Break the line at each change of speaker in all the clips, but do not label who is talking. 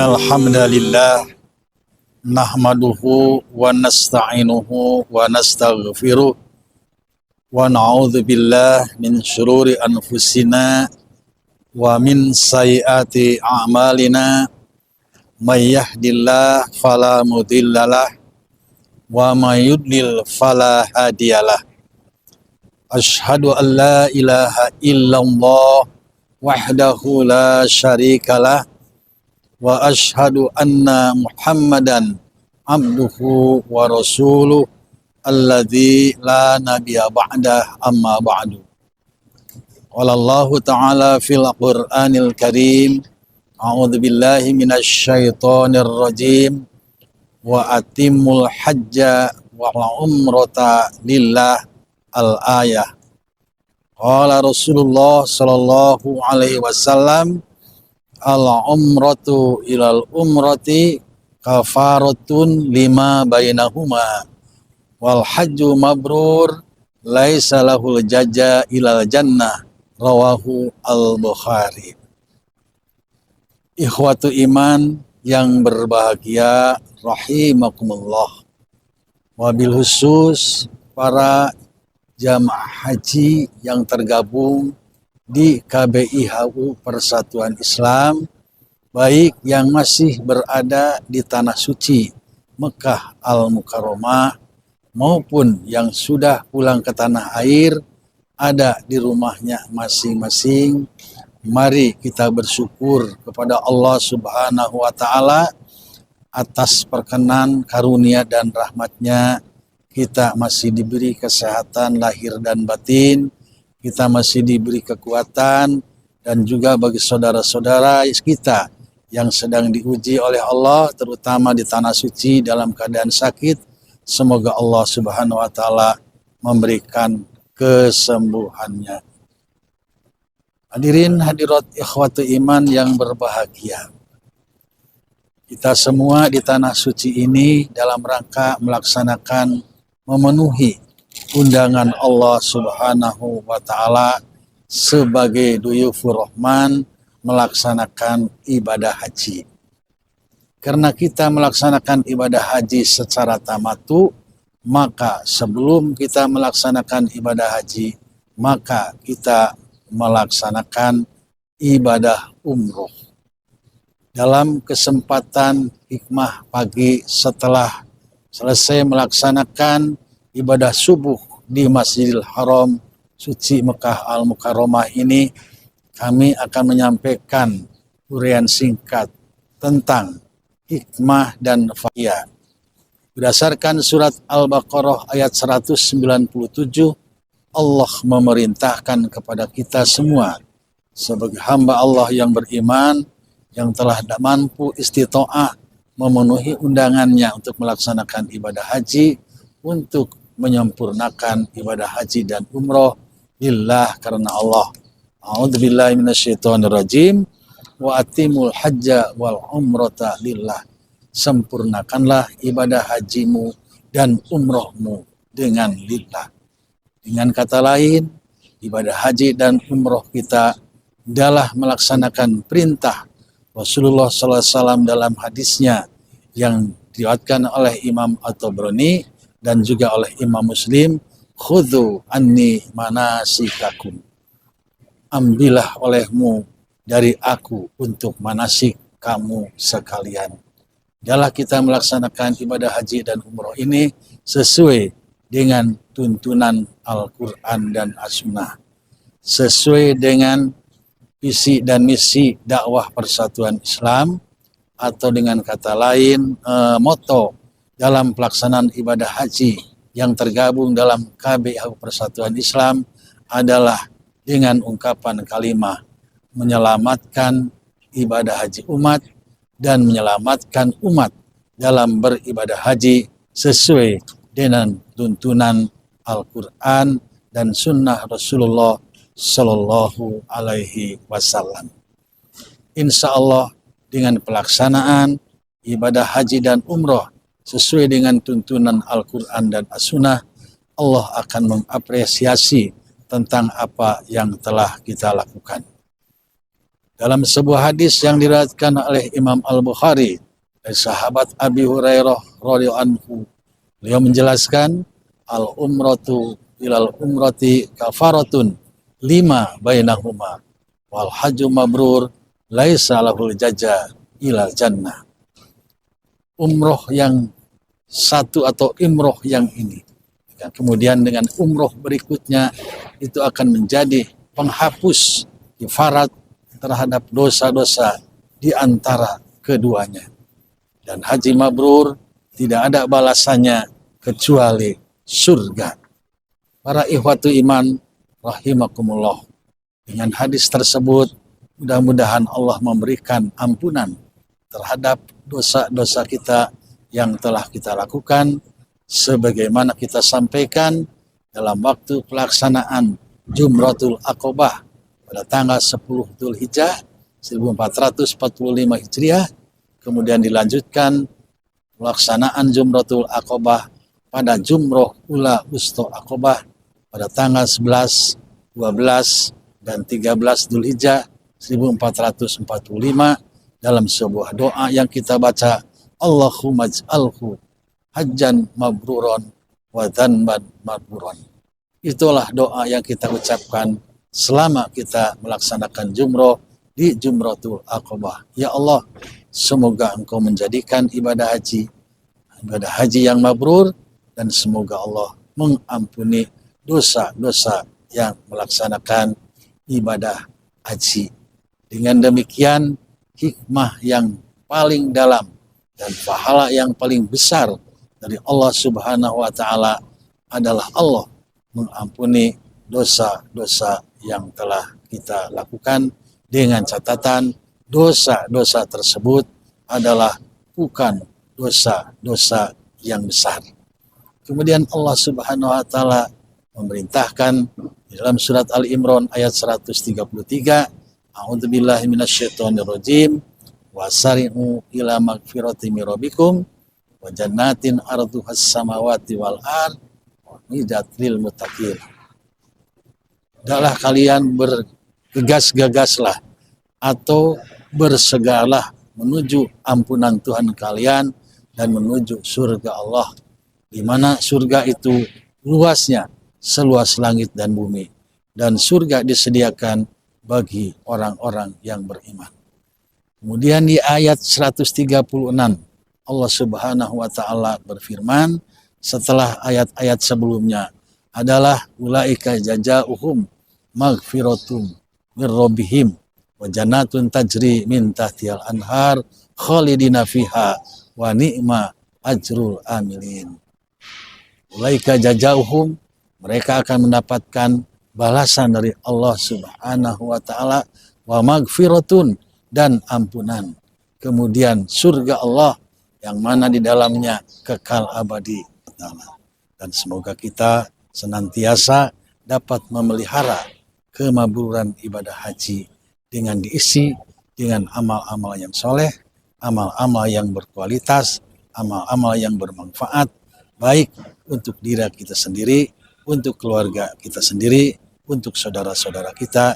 Innal hamdalillah nahmaduhu wa nasta'inuhu wa nastaghfiruh wa na'udzu billahi min syururi anfusina wa min sayyiati a'malina may yahdihillahu fala mudhillalah wa may yudlil fala hadiyalah. Asyhadu an la ilaha illallah wahdahu la syarikalah wa asyhadu anna Muhammadan abduhu wa rasuluh alladzi la nabiyya ba'dah amma ba'du. Qala Allah ta'ala fil Qur'anil Karim, a'udzu billahi minasy syaithanir rajim, wa atimul hajja wa umrata lillah al-ayah. Qala Rasulullah sallallahu alaihi wasallam, al-umratu ilal umrati kafaratun lima bainahuma wal hajju mabrur laisa lahul jaza ilal jannah, rawahu al-Bukhari. Ikhwatu iman yang berbahagia rahimakumullah, wabil khusus para jamaah haji yang tergabung di KBIHU Persatuan Islam, baik yang masih berada di Tanah Suci Mekah Al-Mukarramah maupun yang sudah pulang ke tanah air, ada di rumahnya masing-masing. Mari kita bersyukur kepada Allah Subhanahu wa Ta'ala atas perkenan, karunia dan rahmatnya. Kita masih diberi kesehatan lahir dan batin, kita masih diberi kekuatan, dan juga bagi saudara-saudara kita yang sedang diuji oleh Allah, terutama di Tanah Suci dalam keadaan sakit, semoga Allah Subhanahu wa Ta'ala memberikan kesembuhannya. Hadirin hadirat ikhwatu iman yang berbahagia, kita semua di Tanah Suci ini dalam rangka melaksanakan, memenuhi undangan Allah Subhanahu wa Ta'ala sebagai duyufur rahman melaksanakan ibadah haji. Karena kita melaksanakan ibadah haji secara tamatu, maka sebelum kita melaksanakan ibadah haji, maka kita melaksanakan ibadah umroh. Dalam kesempatan hikmah pagi setelah selesai melaksanakan ibadah subuh di Masjidil Haram Suci Mekah Al-Mukarramah ini, kami akan menyampaikan uraian singkat tentang hikmah dan faedah. Berdasarkan surat Al-Baqarah ayat 197, Allah memerintahkan kepada kita semua sebagai hamba Allah yang beriman, yang telah mampu istita'ah memenuhi undangannya untuk melaksanakan ibadah haji, untuk menyempurnakan ibadah haji dan umroh lillah, karena Allah. A'udzubillahi minasyaitonirrajim, wa atimul hajja wal umrata lillah. Sempurnakanlah ibadah hajimu dan umrohmu dengan lillah. Dengan kata lain, ibadah haji dan umroh kita adalah melaksanakan perintah Rasulullah SAW dalam hadisnya yang diriwayatkan oleh Imam At-Tabrani dan juga oleh Imam Muslim, khudhu anni manasikakum, ambillah olehmu dari aku untuk manasik kamu sekalian. Adalah kita melaksanakan ibadah haji dan umroh ini sesuai dengan tuntunan Al-Quran dan As-Sunnah, sesuai dengan visi dan misi dakwah persatuan Islam, atau dengan kata lain moto dalam pelaksanaan ibadah haji yang tergabung dalam KBIHU Persatuan Islam adalah dengan ungkapan kalimat menyelamatkan ibadah haji umat dan menyelamatkan umat dalam beribadah haji sesuai dengan tuntunan Al-Quran dan Sunnah Rasulullah Sallallahu Alaihi Wasallam. Insya Allah dengan pelaksanaan ibadah haji dan umroh sesuai dengan tuntunan Al-Quran dan As-Sunnah, Allah akan mengapresiasi tentang apa yang telah kita lakukan. Dalam sebuah hadis yang diriwayatkan oleh Imam Al-Bukhari dari sahabat Abi Hurairah radhiyallahu anhu, beliau menjelaskan al-umratu ilal umrati kafaratun lima bainahuma wal hajju mabrur laisa lahul jaza ilal jannah. Umroh yang satu atau imroh yang ini, kemudian dengan umroh berikutnya itu akan menjadi penghapus kifarat terhadap dosa-dosa di antara keduanya. Dan haji mabrur tidak ada balasannya kecuali surga. Para ikhwatu iman rahimakumullah, dengan hadis tersebut mudah-mudahan Allah memberikan ampunan terhadap dosa-dosa kita yang telah kita lakukan, sebagaimana kita sampaikan dalam waktu pelaksanaan Jumratul Aqobah pada tanggal 10 Dzulhijjah 1445 Hijriah, kemudian dilanjutkan pelaksanaan Jumratul Aqobah pada Jumroh Ula Wusta Aqobah pada tanggal 11, 12, dan 13 Dzulhijjah 1445 dalam sebuah doa yang kita baca, Allahumma ij'alhu hajjan mabruron wa dhanban maghfuron. Itulah doa yang kita ucapkan selama kita melaksanakan jumroh di Jumratul Aqobah. Ya Allah, semoga Engkau menjadikan ibadah haji yang mabrur, dan semoga Allah mengampuni dosa-dosa yang melaksanakan ibadah haji. Dengan demikian, hikmah yang paling dalam dan pahala yang paling besar dari Allah Subhanahu wa Ta'ala adalah Allah mengampuni dosa-dosa yang telah kita lakukan, dengan catatan dosa-dosa tersebut adalah bukan dosa-dosa yang besar. Kemudian Allah Subhanahu wa Ta'ala memerintahkan dalam surat Al-Imran ayat 133, A'udzubillahi minasyaitonirrajim, wasari'u ila magfirati min rabbikum wa jannatin arduhas samawati wal ard wa uiddat lil muttaqin. Hendaklah kalian bergegas-gagaslah atau bersegeralah menuju ampunan Tuhan kalian dan menuju surga Allah, di mana surga itu luasnya seluas langit dan bumi, dan surga disediakan bagi orang-orang yang beriman. Kemudian di ayat 136 Allah Subhanahu wa Ta'ala berfirman setelah ayat-ayat sebelumnya adalah ulaika jazaohum maghfiratum mir rabbihim wa jannatun tajri min tahtihal anhar khalidina fiha wa ni'ma ajrul amilin. Ulaika jazaohum, mereka akan mendapatkan balasan dari Allah Subhanahu wa Ta'ala, wa maghfiratun, dan ampunan, kemudian surga Allah yang mana di dalamnya kekal abadi. Dan semoga kita senantiasa dapat memelihara kemabruran ibadah haji dengan diisi dengan amal-amal yang soleh, amal-amal yang berkualitas, amal-amal yang bermanfaat, baik untuk diri kita sendiri, untuk keluarga kita sendiri, untuk saudara-saudara kita,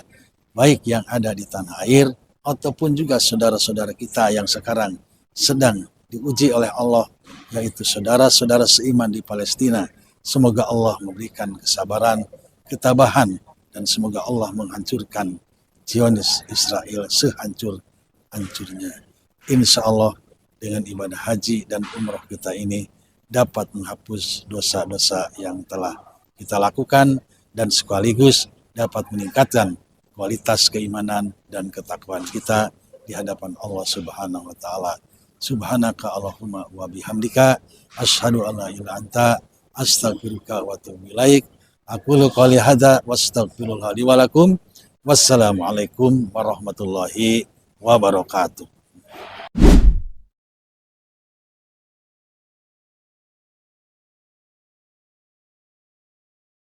baik yang ada di tanah air, ataupun juga saudara-saudara kita yang sekarang sedang diuji oleh Allah, yaitu saudara-saudara seiman di Palestina. Semoga Allah memberikan kesabaran, ketabahan, dan semoga Allah menghancurkan Zionis Israel sehancur-hancurnya. Insya Allah dengan ibadah haji dan umrah kita ini dapat menghapus dosa-dosa yang telah kita lakukan, dan sekaligus dapat meningkatkan kualitas keimanan dan ketakwaan kita di hadapan Allah Subhanahu wa Ta'ala. Subhanaka Allahumma wa bihamdika asyhadu an la ilaha anta astaghfiruka wa atubu ilaik. Aqulu qouli hadza wastaghfirullah li wa lakum. Wassalamualaikum warahmatullahi wabarakatuh.